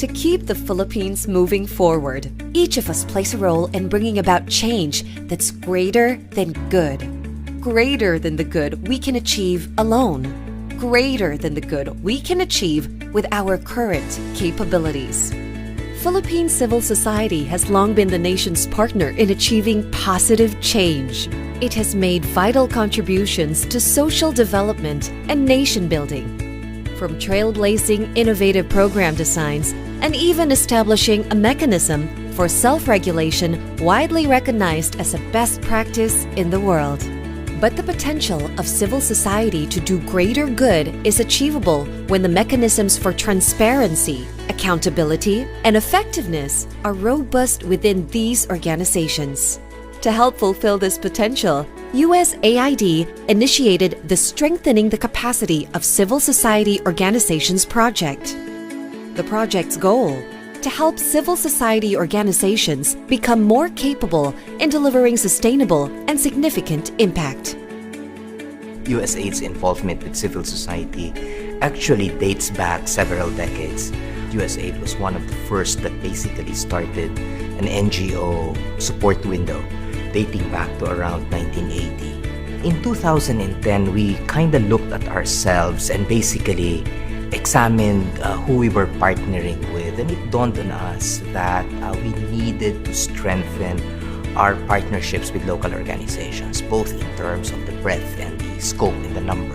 To keep the Philippines moving forward, each of us plays a role in bringing about change that's greater than good. Greater than the good we can achieve alone. Greater than the good we can achieve with our current capabilities. Philippine civil society has long been the nation's partner in achieving positive change. It has made vital contributions to social development and nation building. From trailblazing innovative program designs and even establishing a mechanism for self-regulation widely recognized as a best practice in the world. But the potential of civil society to do greater good is achievable when the mechanisms for transparency, accountability, and effectiveness are robust within these organizations. To help fulfill this potential, USAID initiated the Strengthening the Capacity of Civil Society Organizations project. The project's goal: to help civil society organizations become more capable in delivering sustainable and significant impact. USAID's involvement with civil society actually dates back several decades. USAID was one of the first that basically started an NGO support window dating back to around 1980. In 2010, we kind of looked at ourselves and basically examined who we were partnering with, and it dawned on us that we needed to strengthen our partnerships with local organizations, both in terms of the breadth and the scope and the number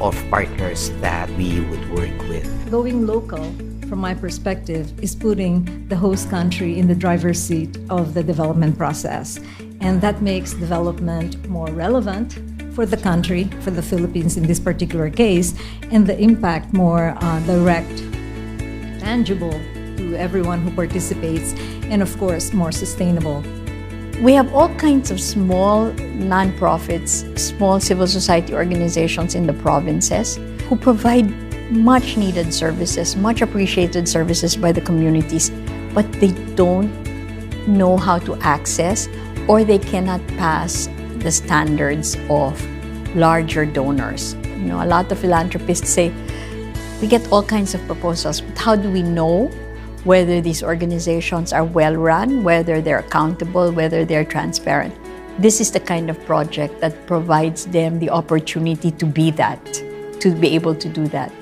of partners that we would work with. Going local, from my perspective, is putting the host country in the driver's seat of the development process. And that makes development more relevant for the country, for the Philippines in this particular case, and the impact more direct, tangible to everyone who participates, and of course, more sustainable. We have all kinds of small nonprofits, small civil society organizations in the provinces who provide much needed services, much appreciated services by the communities, but they don't know how to access, or they cannot pass the standards of larger donors. You know, a lot of philanthropists say, we get all kinds of proposals, but how do we know whether these organizations are well run, whether they're accountable, whether they're transparent? This is the kind of project that provides them the opportunity to be that, to be able to do that.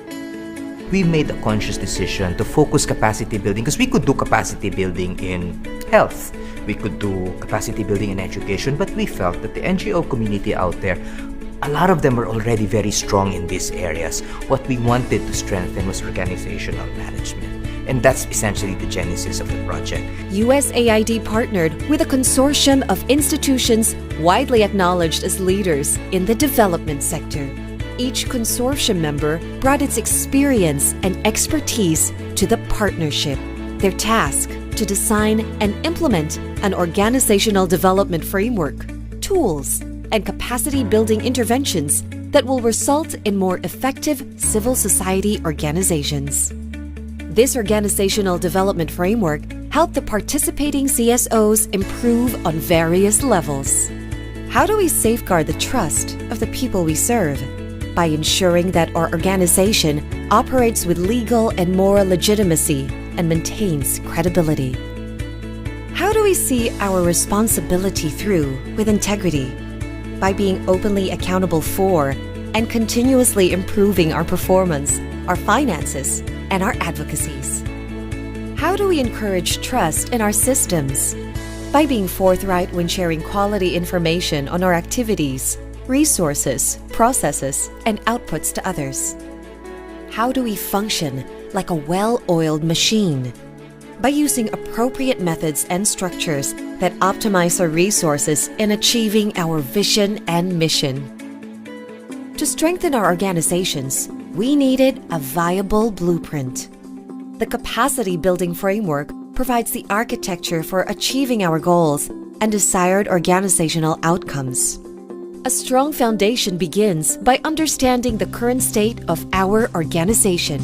We made a conscious decision to focus capacity building because we could do capacity building in health. We could do capacity building in education, but we felt that the NGO community out there, a lot of them were already very strong in these areas. What we wanted to strengthen was organizational management. And that's essentially the genesis of the project. USAID partnered with a consortium of institutions widely acknowledged as leaders in the development sector. Each consortium member brought its experience and expertise to the partnership. Their task: to design and implement an organizational development framework, tools, and capacity-building interventions that will result in more effective civil society organizations. This organizational development framework helped the participating CSOs improve on various levels. How do we safeguard the trust of the people we serve? By ensuring that our organization operates with legal and moral legitimacy and maintains credibility. How do we see our responsibility through with integrity? By being openly accountable for and continuously improving our performance, our finances, and our advocacies. How do we encourage trust in our systems? By being forthright when sharing quality information on our activities, resources, processes, and outputs to others. How do we function like a well-oiled machine? By using appropriate methods and structures that optimize our resources in achieving our vision and mission. To strengthen our organizations, we needed a viable blueprint. The capacity building framework provides the architecture for achieving our goals and desired organizational outcomes. A strong foundation begins by understanding the current state of our organization.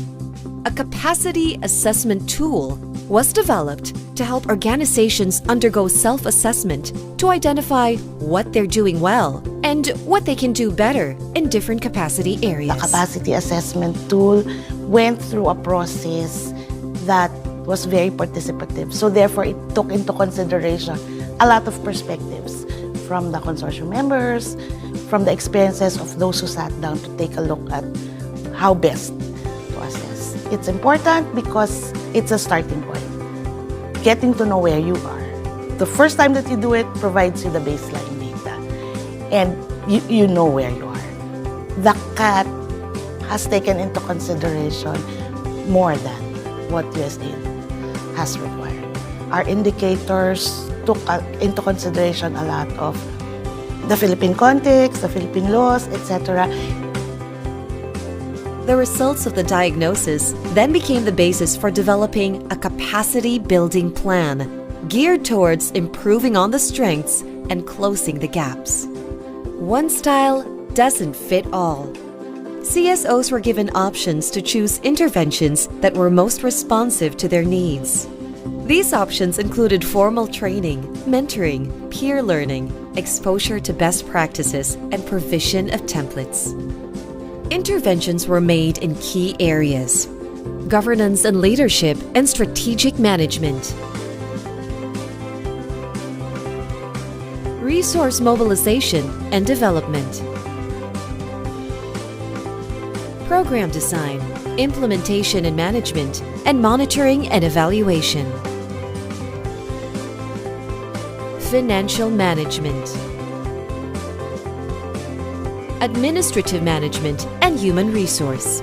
A capacity assessment tool was developed to help organizations undergo self-assessment to identify what they're doing well and what they can do better in different capacity areas. The capacity assessment tool went through a process that was very participative. So therefore, it took into consideration a lot of perspectives from the consortium members, from the experiences of those who sat down to take a look at how best to assess. It's important because it's a starting point. Getting to know where you are. The first time that you do it provides you the baseline data, and you know where you are. The CAT has taken into consideration more than what USAID has required. Our indicators took into consideration a lot of the Philippine context, the Philippine laws, etc. The results of the diagnosis then became the basis for developing a capacity-building plan geared towards improving on the strengths and closing the gaps. One style doesn't fit all. CSOs were given options to choose interventions that were most responsive to their needs. These options included formal training, mentoring, peer learning, exposure to best practices, and provision of templates. Interventions were made in key areas: governance and leadership and strategic management, resource mobilization and development, program design, implementation and management, and monitoring and evaluation. Financial management, administrative management, and human resource.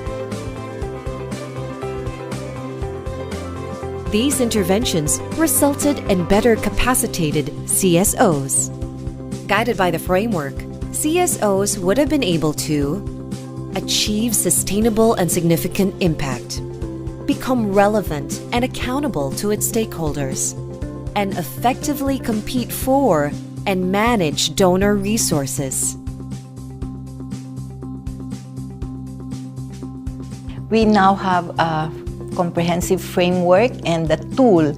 These interventions resulted in better capacitated CSOs. Guided by the framework, CSOs would have been able to achieve sustainable and significant impact, become relevant and accountable to its stakeholders, and effectively compete for and manage donor resources. We now have a comprehensive framework and a tool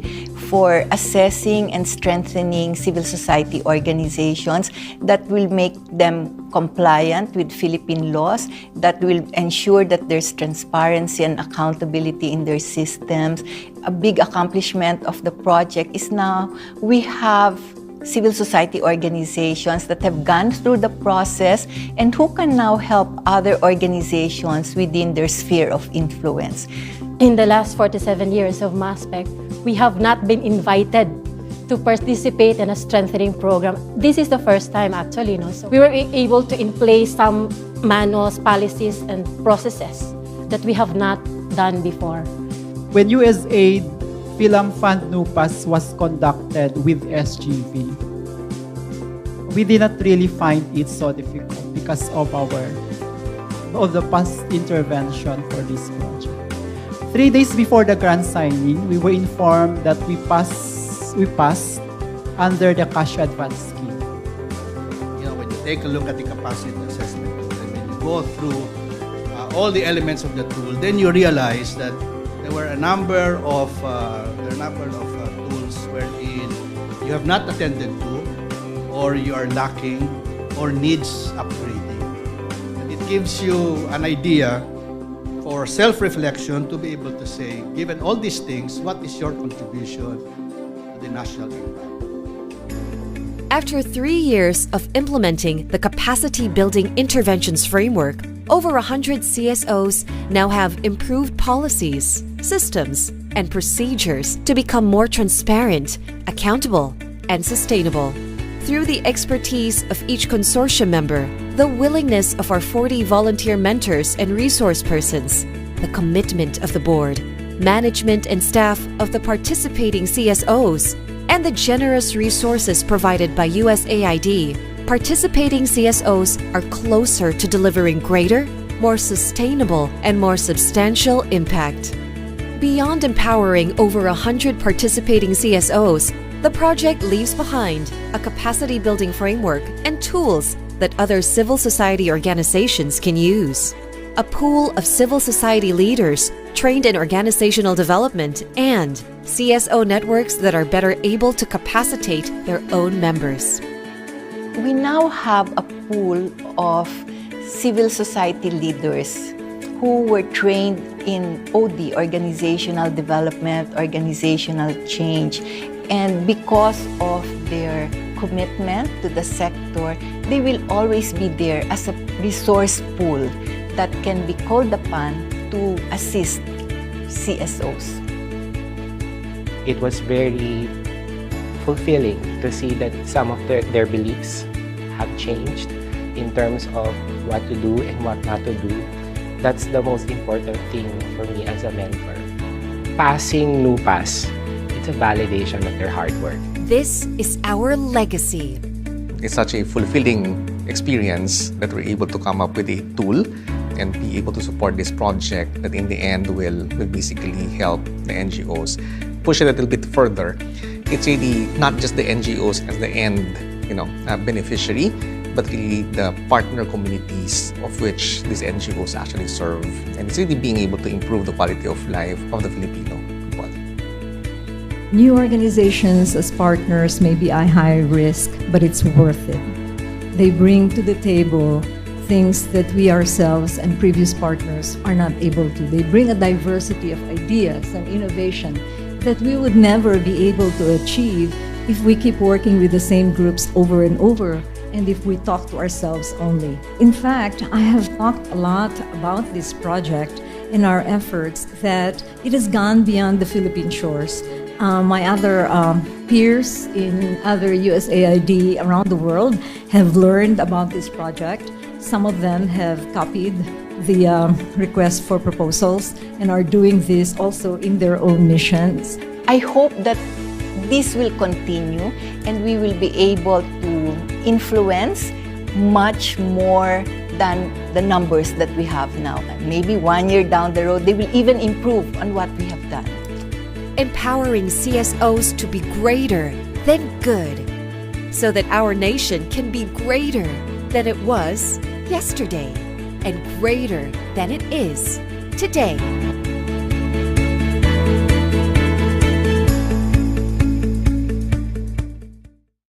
for assessing and strengthening civil society organizations that will make them compliant with Philippine laws, that will ensure that there's transparency and accountability in their systems. A big accomplishment of the project is now we have civil society organizations that have gone through the process and who can now help other organizations within their sphere of influence. In the last 47 years of MASPEC, we have not been invited to participate in a strengthening program. This is the first time actually, so we were able to in place some manuals, policies, and processes that we have not done before. When USAID Film Fund NUPAS was conducted with SGV, we did not really find it so difficult because of the past intervention for this project. 3 days before the grant signing, we were informed that we passed under the cash advance scheme. When you take a look at the capacity assessment tool and when you go through all the elements of the tool, then you realize that there were a number of tools wherein you have not attended to, or you are lacking, or needs upgrading. And it gives you an idea for self-reflection to be able to say, given all these things, what is your contribution to the national impact? After 3 years of implementing the Capacity Building Interventions Framework, over 100 CSOs now have improved policies, systems, and procedures to become more transparent, accountable, and sustainable. Through the expertise of each consortium member, the willingness of our 40 volunteer mentors and resource persons, the commitment of the board, management and staff of the participating CSOs, and the generous resources provided by USAID, participating CSOs are closer to delivering greater, more sustainable, and more substantial impact. Beyond empowering over 100 participating CSOs, the project leaves behind a capacity-building framework and tools that other civil society organizations can use. A pool of civil society leaders trained in organizational development and CSO networks that are better able to capacitate their own members. We now have a pool of civil society leaders who were trained in OD, organizational development, organizational change. And because of their commitment to the sector, they will always be there as a resource pool that can be called upon to assist CSOs. It was very fulfilling to see that some of their beliefs have changed in terms of what to do and what not to do. That's the most important thing for me as a mentor. Passing NUPAS, it's a validation of their hard work. This is our legacy. It's such a fulfilling experience that we're able to come up with a tool and be able to support this project that in the end will basically help the NGOs push it a little bit further. It's really not just the NGOs as the end, beneficiary, but really the partner communities of which these NGOs actually serve. And it's really being able to improve the quality of life of the Filipino people. New organizations as partners may be a high risk, but it's worth it. They bring to the table things that we ourselves and previous partners are not able to. They bring a diversity of ideas and innovation that we would never be able to achieve if we keep working with the same groups over and over, and if we talk to ourselves only. In fact, I have talked a lot about this project in our efforts that it has gone beyond the Philippine shores. My other peers in other USAID around the world have learned about this project. Some of them have copied the request for proposals and are doing this also in their own missions. I hope that this will continue and we will be able to influence much more than the numbers that we have now. Maybe 1 year down the road, they will even improve on what we have done. Empowering CSOs to be greater than good, so that our nation can be greater than it was yesterday and greater than it is today.